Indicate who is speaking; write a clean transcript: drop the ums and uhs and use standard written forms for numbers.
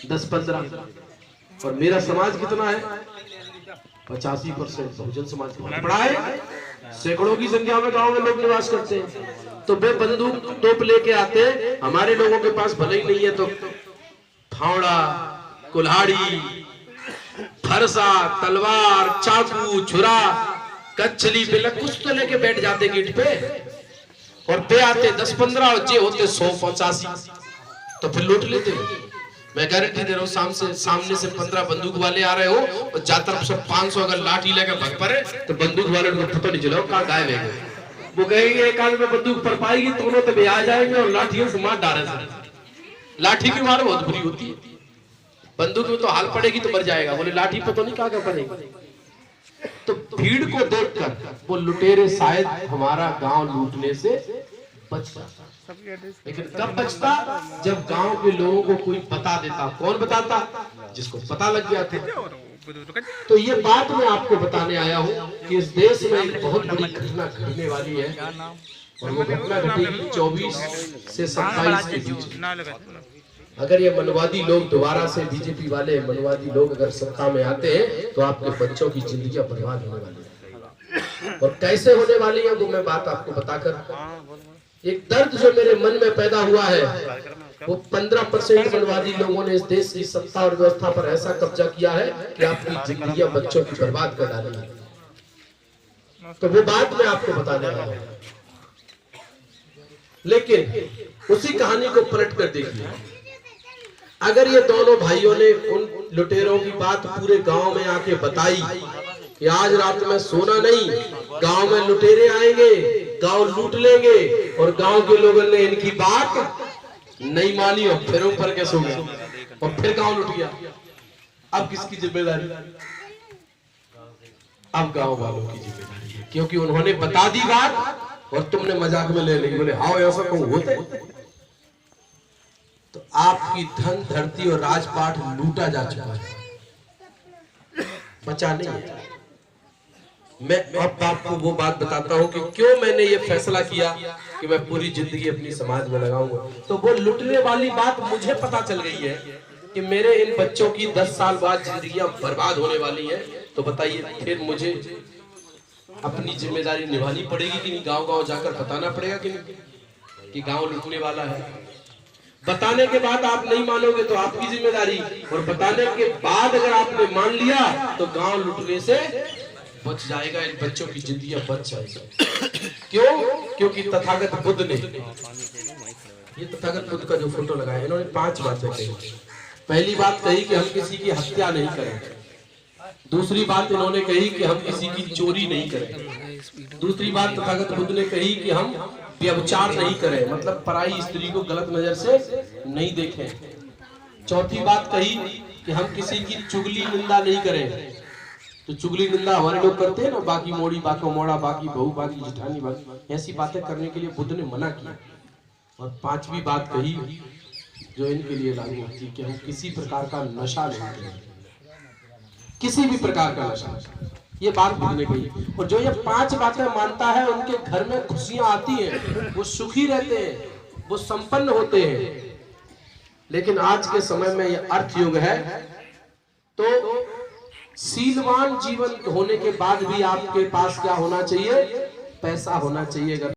Speaker 1: 10-15, और मेरा समाज कितना है 85% बहुजन समाज बड़ा है, सैकड़ों की संख्या में गांव में लोग निवास करते हैं। तो वे बंदूक तोप लेके आते, हमारे लोगों के पास भले ही नहीं है तो फावड़ा, कुल्हाड़ी, फरसा, तलवार, चाकू, छुरा, कच्छली, बिलक कुछ तो लेके बैठ जाते गेट पे, और पे आते 10-15 और जे होते 100-85, तो फिर लूट लेते। मैं गारंटी दे रहा हूँ सामने से 15 बंदूक वाले आ रहे हो और ज्यादातर सब 500 अगर लाठी लेकर भग पड़े तो बंदूक वाले को पता नहीं चला कहाँ गायब है। वो कहेंगे एक आदमी में बंदूक पर पाएगी तो उन्होंने तो आ जाएंगे और लाठियों से मार डाले। लाठी की मार बहुत बुरी होती है, बंदूक में तो हाल पड़ेगी तो मर जाएगा, बोले लाठी पर तो नहीं कहा पड़ेगी। तो भीड़ को देखकर वो लुटेरे शायद हमारा गांव लूटने से बच जाता, लेकिन कब बचता जब गांव के लोगों को कोई बता देता। कौन बताता? जिसको पता लग गया था। तो ये बात मैं आपको बताने आया हूँ कि इस देश में एक बहुत बड़ी घटना घटने वाली है, और वो घटना घटेगी 24 से 27 के बीच। अगर ये मनवादी लोग दोबारा से बीजेपी वाले मनवादी लोग अगर सत्ता में आते हैं तो आपके बच्चों की जिंदगी बर्बाद होने वाली है। और कैसे होने वाली है वो मैं बात आपको बताकर, एक दर्द जो मेरे मन में पैदा हुआ है, वो 15% मनवादी लोगों ने इस देश की सत्ता और व्यवस्था पर ऐसा कब्जा किया है कि आपकी जिंदगियां बच्चों की बर्बाद कर डाली है। तो वो बात मैं आपको बताने वाला हूं, लेकिन उसी कहानी को पलट कर देखिए। अगर ये दोनों भाइयों ने उन लुटेरों की बात पूरे गांव में आके बताई कि आज रात में सोना नहीं, गांव में लुटेरे आएंगे, गांव लूट लेंगे, और गांव के लोगों ने इनकी बात नहीं मानी और फिर ऊपर के सो गए और फिर गांव लूट गया, अब किसकी जिम्मेदारी? अब गांव वालों की जिम्मेदारी है, क्योंकि उन्होंने बता दी बात और तुमने मजाक में ले ली, बोले हाँ ऐसा कहूं होते। तो आपकी धन धरती और राजपाट लूटा जा चुका है, बचा नहीं है। मैं अब आपको वो बात बताता हूँ कि क्यों मैंने ये फैसला किया कि मैं पूरी जिंदगी अपनी समाज में लगाऊंगा। तो वो लुटने वाली बात मुझे पता चल गई है कि मेरे इन बच्चों की 10 साल बाद जिंदगियां बर्बाद होने वाली हैं। तो बताइए फिर मुझे अपनी जिम्मेदारी निभानी पड़ेगी कि नहीं? गांव-गांव जाकर बताना पड़ेगा कि नहीं कि गांव लूटने वाला है? बताने के बाद आप नहीं मानोगे तो आपकी जिम्मेदारी, और बताने के बाद अगर आपने मान लिया तो गांव लूटने से बच जाएगा, इन बच्चों की जिंदगियां बच जाएगी। क्यों? क्योंकि तथागत बुद्ध ने, ये तथागत बुद्ध का जो फोटो लगाया, इन्होंने 5 बातें कही। पहली बात कही कि हम किसी की हत्या नहीं करें। दूसरी बात इन्होंने कही कि हम किसी की चोरी नहीं करें। दूसरी बात तथागत बुद्ध ने कही कि हम व्यभिचार नहीं करें, मतलब पराई स्त्री को गलत नजर से नहीं देखें। चौथी बात कही कि हम किसी की चुगली निंदा नहीं करें। तो चुगली निंदा हमारे लोग करते हैं ना, बाकी मोड़ी, बाकी मोड़ा, बाकी बहू, बाकी जिठानी, बाकी ऐसी बातें करने के लिए बुद्ध ने मना किया। और 5वीं बात कही जो इनके लिए लागू होती है कि हम किसी प्रकार का नशा नहीं करें, किसी भी प्रकार का नशा। ये बात बुद्ध ने कही। और जो ये 5 बातें मानता है उनके घर में खुशियां आती हैं, वो सुखी रहते हैं, वो संपन्न होते हैं। लेकिन आज के समय में ये अर्थ युग है, तो शीलवान जीवन होने के बाद भी आपके पास क्या होना चाहिए? पैसा होना चाहिए।